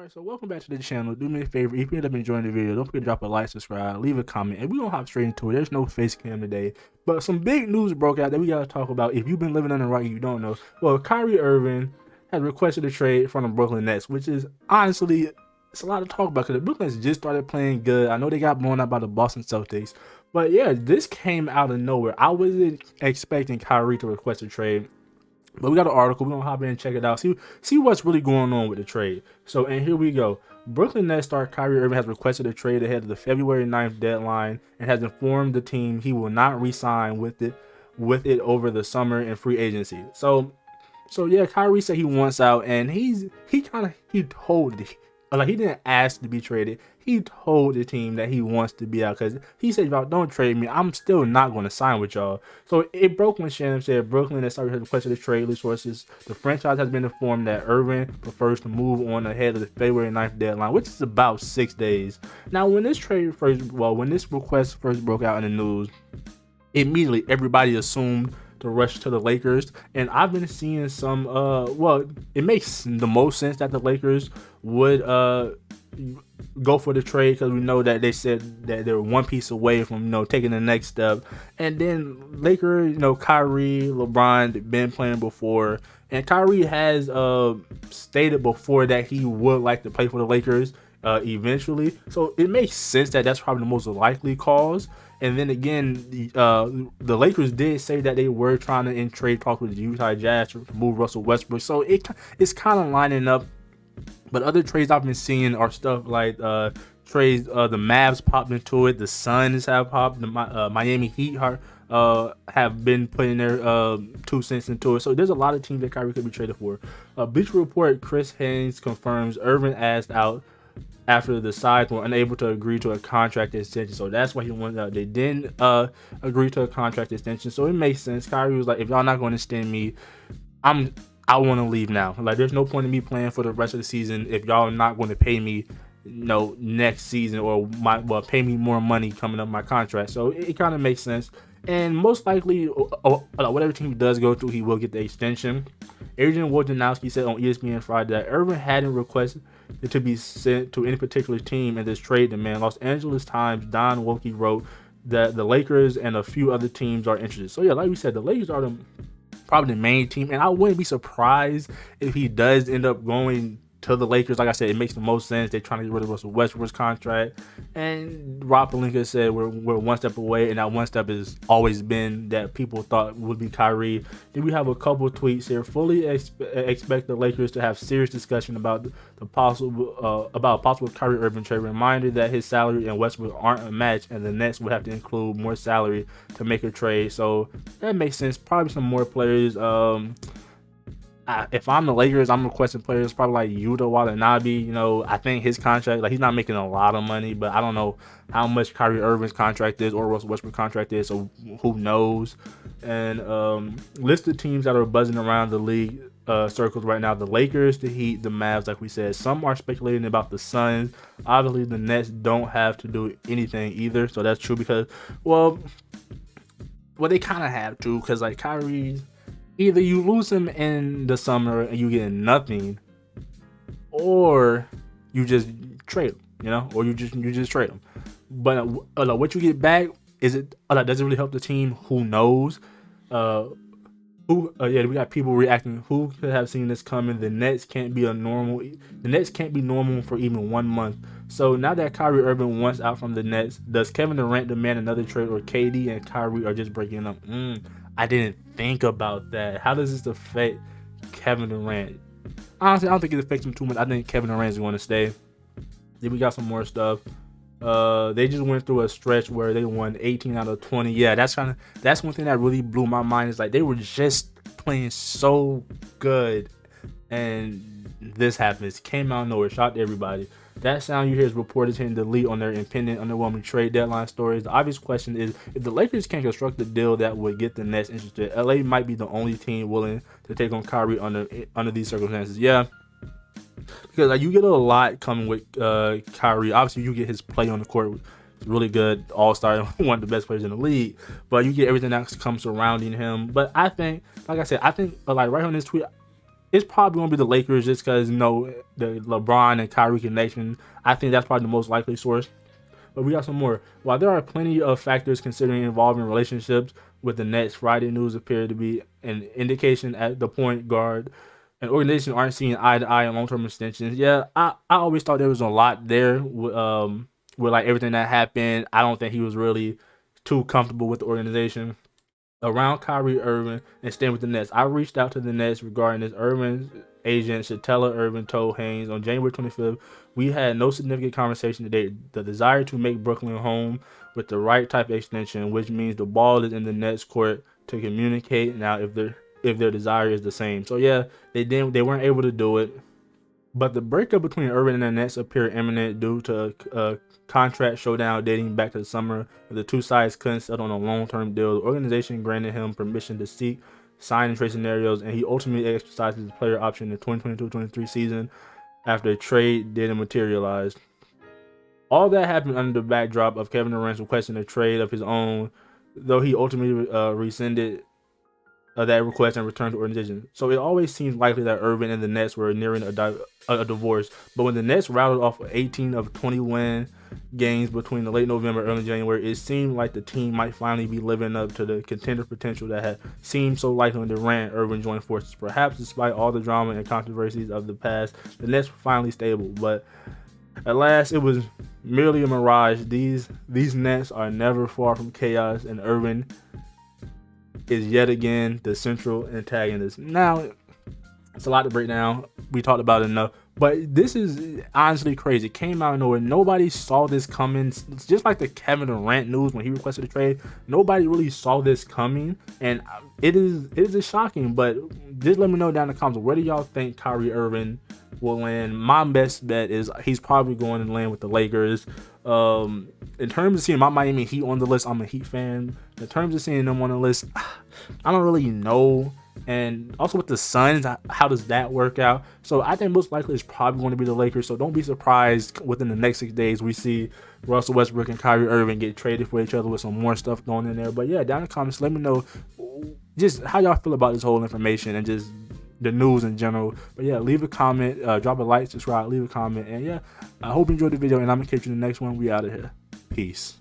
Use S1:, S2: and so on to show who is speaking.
S1: Alright, so welcome back to the channel. Do me a favor, if you end up enjoying the video, don't forget to drop a like, subscribe, leave a comment, and we're gonna hop straight into it. There's no face cam today, but some big news broke out that we gotta talk about. If you've been living under a rock, you don't know. Well, Kyrie Irving has requested a trade from the Brooklyn Nets, which is honestly, it's a lot to talk about because the Brooklyn Nets just started playing good. I know they got blown out by the Boston Celtics, but yeah, this came out of nowhere. I wasn't expecting Kyrie to request a trade. But we got an article. We're gonna hop in and check it out. See what's really going on with the trade. So, and here we go. Brooklyn Nets star Kyrie Irving has requested a trade ahead of the February 9th deadline and has informed the team he will not re-sign with it over the summer and free agency. So yeah, Kyrie said he wants out, and he told it. Like, he didn't ask to be traded. He told the team that he wants to be out because he said, y'all don't trade me, I'm still not going to sign with y'all. So it broke when Shannon said Brooklyn has started requested a trade resources. The franchise has been informed that Irving prefers to move on ahead of the February 9th deadline, which is about 6 days. Now, when this request first broke out in the news, immediately everybody assumed to rush to the Lakers, and I've been seeing some it makes the most sense that the Lakers would go for the trade because we know that they said that they're one piece away from taking the next step. And then Lakers, Kyrie, LeBron been playing before, and Kyrie has stated before that he would like to play for the Lakers eventually, so it makes sense that that's probably the most likely cause. And then again, the Lakers did say that they were trying to in trade talks with the Utah Jazz to move Russell Westbrook, so it's kind of lining up. But other trades I've been seeing are stuff like trades. The Mavs popped into it, the Suns have popped, the Miami Heat have been putting their 2 cents into it. So there's a lot of teams that Kyrie could be traded for. Beach Report Chris Haynes confirms Irving asked out after the sides were unable to agree to a contract extension, so that's why he went out. They didn't agree to a contract extension, so it makes sense. Kyrie was like, if y'all not going to extend me, I want to leave now. Like, there's no point in me playing for the rest of the season if y'all are not going to pay me next season, or pay me more money coming up my contract. So it kind of makes sense, and most likely whatever team he does go to, he will get the extension. Adrian Wojnarowski said on ESPN Friday that Irving hadn't requested it to be sent to any particular team in this trade demand. Los Angeles Times Don Wilkie wrote that the Lakers and a few other teams are interested. So yeah, like we said, the Lakers are probably the main team, and I wouldn't be surprised if he does end up going to the Lakers. Like I said, it makes the most sense. They're trying to get rid of Russell Westbrook's contract, and Rob Pelinka said we're one step away, and that one step has always been that people thought would be Kyrie. Then we have a couple of tweets here. Fully expect the Lakers to have serious discussion about a possible Kyrie Irving trade. Reminder that his salary and Westbrook aren't a match, and the Nets would have to include more salary to make a trade. So that makes sense. Probably some more players. If I'm the Lakers, I'm requesting players probably like Yuta Watanabe. I think his contract, like, he's not making a lot of money, but I don't know how much Kyrie Irving's contract is or Russell Westbrook's contract is, so who knows. And list of teams that are buzzing around the league circles right now: the Lakers, the Heat, the Mavs. Like we said, some are speculating about the Suns. Obviously, the Nets don't have to do anything either, so that's true because, they kind of have to, because like Kyrie, either you lose him in the summer and you get nothing, or you just trade him, or you just trade him. But what you get back, does it really help the team? Who knows? We got people reacting. Who could have seen this coming? The Nets can't be normal for even 1 month. So now that Kyrie Irving wants out from the Nets, does Kevin Durant demand another trade, or KD and Kyrie are just breaking up? I didn't think about that. How does this affect Kevin Durant? Honestly, I don't think it affects him too much. I think Kevin Durant is going to stay. Then we got some more stuff. They just went through a stretch where they won 18 out of 20. Yeah, that's one thing that really blew my mind. Is like they were just playing so good, and this happens. Came out of nowhere, shocked everybody. That sound you hear is reporters hitting delete on their impending underwhelming trade deadline stories. The obvious question is, if the Lakers can't construct a deal that would get the Nets interested, LA might be the only team willing to take on Kyrie under these circumstances. Yeah, because like, you get a lot coming with Kyrie. Obviously, you get his play on the court. It's really good, all-star, one of the best players in the league. But you get everything that comes surrounding him. But I think, like I said, like right on this tweet, it's probably gonna be the Lakers just because the LeBron and Kyrie connection. I think that's probably the most likely source. But we got some more. While there are plenty of factors considering involving relationships with the Nets, Friday news appeared to be an indication at the point guard and organizations aren't seeing eye to eye on long-term extensions. Yeah, I always thought there was a lot there with like everything that happened. I don't think he was really too comfortable with the organization around Kyrie Irving and staying with the Nets. I reached out to the Nets regarding this. Irving's agent, Shatella Irving, told Haynes on January 25th, "We had no significant conversation today. The desire to make Brooklyn home with the right type of extension, which means the ball is in the Nets' court to communicate now if their desire is the same." So yeah, they weren't able to do it. But the breakup between Irving and the Nets appeared imminent due to a contract showdown dating back to the summer. The two sides couldn't settle on a long-term deal. The organization granted him permission to seek sign and trade scenarios, and he ultimately exercised his player option in the 2022-23 season after a trade didn't materialize. All that happened under the backdrop of Kevin Durant requesting a trade of his own, though he ultimately rescinded that request and returned to the organization. So it always seems likely that Irving and the Nets were nearing a divorce. But when the Nets rattled off 18 of 20 win games between the late November and early January, it seemed like the team might finally be living up to the contender potential that had seemed so likely when Durant and Irving joined forces. Perhaps despite all the drama and controversies of the past, the Nets were finally stable. But at last, it was merely a mirage. These Nets are never far from chaos, and Irving is yet again the central antagonist. Now, it's a lot to break down. We talked about it enough. But this is honestly crazy. It came out of nowhere. Nobody saw this coming. It's just like the Kevin Durant news when he requested a trade. Nobody really saw this coming. And it is shocking. But just let me know down in the comments, where do y'all think Kyrie Irving will land? My best bet is he's probably going to land with the Lakers. In terms of seeing my Miami Heat on the list, I'm a Heat fan. In terms of seeing them on the list, I don't really know. And also with the Suns, how does that work out? So I think most likely it's probably going to be the Lakers. So don't be surprised within the next 6 days we see Russell Westbrook and Kyrie Irving get traded for each other with some more stuff going in there. But yeah, down in the comments, let me know just how y'all feel about this whole information and just the news in general. But yeah, leave a comment, drop a like, subscribe, leave a comment. And yeah, I hope you enjoyed the video, and I'm going to catch you in the next one. We out of here. Peace.